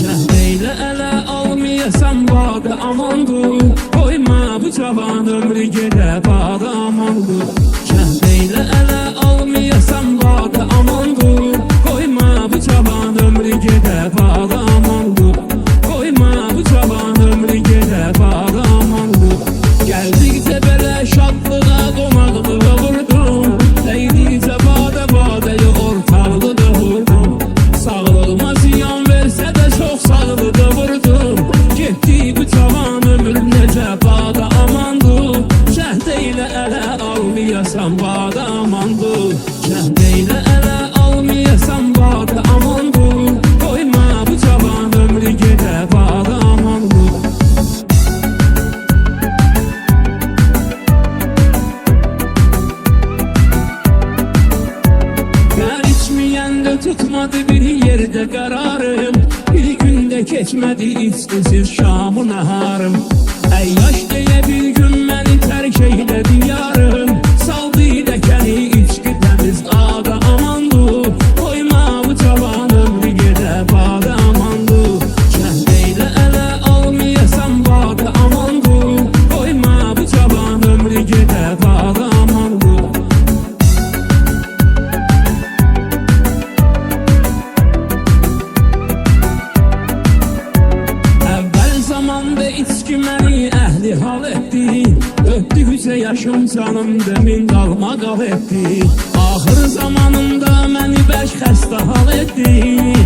Kəhveylə ələ almayasan badə amandır. Koyma bu cavan ömrü gedə badə amandır. Kəhveylə ələ almayasan badə amandır. Koyma bu cavan ömrü gedə badə amandır. Koyma bu cavan ömrü gedə badə amandır. Gəldikcə belə şadlığa qonaqlığa vurdum. Dəydikcə badə badəyə ortaqlığı vurdum. Sağlığıma ziyan versə də çox sağlığı vurdum. Getdi bu cavan ömür necə badə amandır. Cəhdə ilə ələ almayasan badə amandır. Cəhdə ilə ələ almayasan badə amandır. Koyma bu cavan ömrü gedə badə amandır. Mən içməyəndə tutmadı bir yerdə qərarım. Bir gündə keçmədi içdisiz şamı nəharım. Əyyaş deyə bir gün məni tərk eylədi yarım. Saldı dəkəni içki təmiz adə amandır. Koyma bu cavan ömrü gedə badə amandır. Cəhdə ilə ələ almayasan badə amandır. Koyma bu cavan ömrü gedə badə amandır. Əvvəl zamanda içki məni əhli hal etdi. Öpdükcə yaşım canımda min qalma qal etdi. Axır zamanında məni bərk xəstə hal etdi.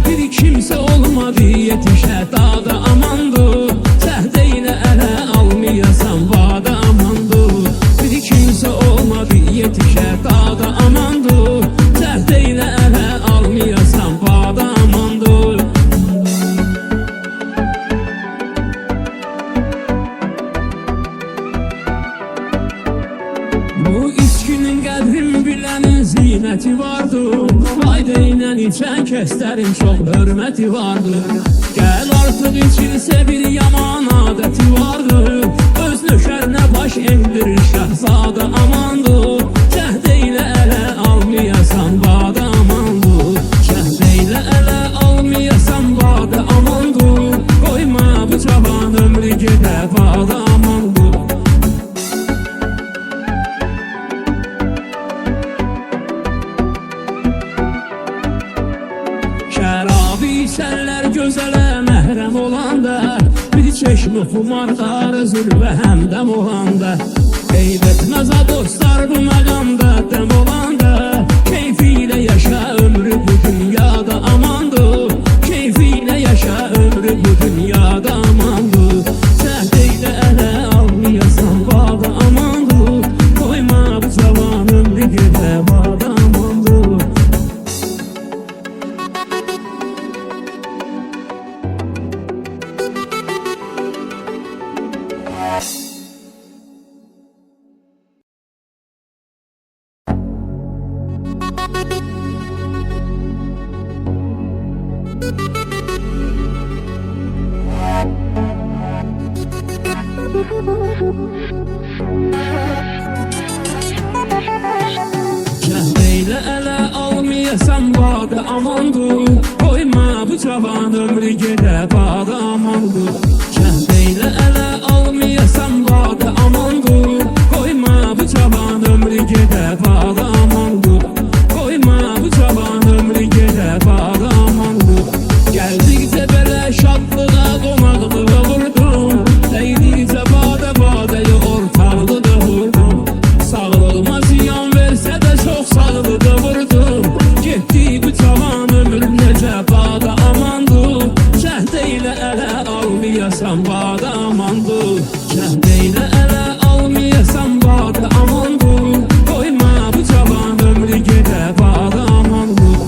Bir kimsə olmadı yetişə dadə amandır. Cəhdə ilə ələ almayasan badə amandır. Bir kimsə olmadı yetişə dadə amandır. Cəhdə ilə ələ almayasan badə amandır. Bu içkinin qədrin bilənin zinəti vardır. Fayda ilə içən kəslərin çox hörməti vardır. Gəl artıq içilsə bir yaman adəti vardır. Öz nöşərinə baş endirir şəhzadə amandır. Cəhdə ilə ələ almayasan badə amandır. Cəhdə ilə ələ almayasan badə amandır. Koyma bu cavan ömrü gedə badə amandır. Şərabı içərlər gözələ məhrəm olanda. Bir çeşmi xumarlar zülvə həmdəm olanda. Qeyd etməz ha dostlar bu məqamda dəm olanda. Keyfi ilə yaşa ömrü bu dünyada amandır. Keyfi ilə yaşa ömrü bu dünyada amandır. Cəhdə ilə ələ almayasan badə amandır. Koyma bu cavan ömrü gedə badə amandır. Cəhdə ilə ələ almayasan badə amandır. Koyma bu cavan ömrü gedə badə amandır. Cəhdə ilə ələ almayasan badə amandır. Koyma bu cavan ömrü gedə badə amandır. Koyma bu cavan ömrü gedə badə amandır. Gəldikcə belə şadlığa qonaqlığa vurdum. Dəydikcə badə badəyə ortaqlığı vurdum. Sağlığıma ziyan versə də çox sağlığı vurdum. Getdi bu cavan ömür necə badə amandır. Cəhdə ilə ələ almayasan badə amandır. Cəhdə ilə ələ almayasan badə amandır. Koyma bu cavan ömrü gedə badə amandır.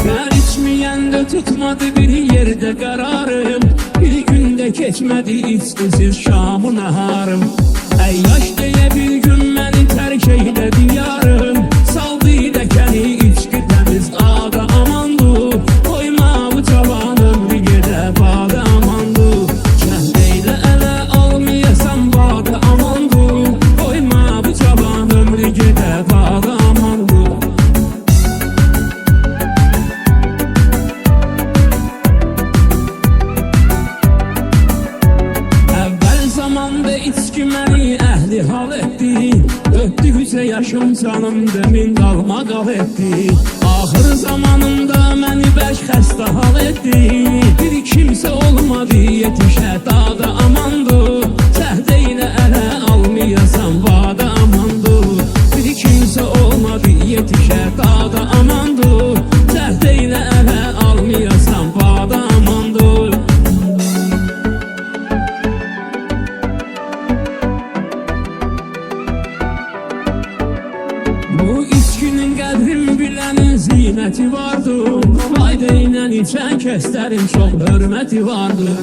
Mən içməyəndə tutmadı bir yerdə qərarım. Bir gündə keçmədi içdisiz şamı nəharım. Əyyaş deyə bir gün məni tərk eylədi yarım. Saldı dəkəni içki təmiz adə amandır. Yalandı içki məni əhli hal etdi. Öpdükcə yaşım canım demin qalma qal etdi. Axır zamanımda məni bərk xəstə hal etdi. Bir kimsə olmadı yetişə dağda amandır. Cəhd ilə ələ almayasan vada amandır. Bir kimsə olmadı yetişə dağda amandır. Cəhd ilə ələ almayasan vada amandır. Bu içkinin qədrin bilənin zinəti vardır. Fayda ilə içən kəslərin çox hörməti vardır.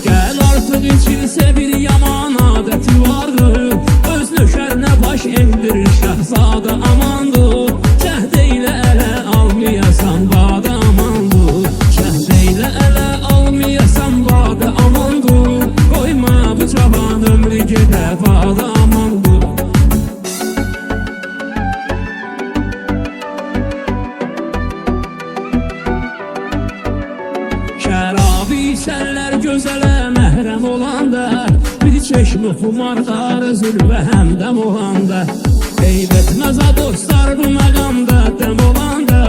Gəl artıq içilsə bir yaman adəti vardır. Öz nöşərinə baş endirir şəhzadə amandır. Cəhd ilə ələ almayasan vada amandır. Cəhd ilə ələ almayasan vada amandır. Qoyma bu cavan ömrü gedə vada amandır. Şərabı içərlər gözələ məhrəm olanda. Bir çeşmi xumarlar zülvə həmdəm olanda. Eyb etməz dostlar bu məqamda dəm olanda.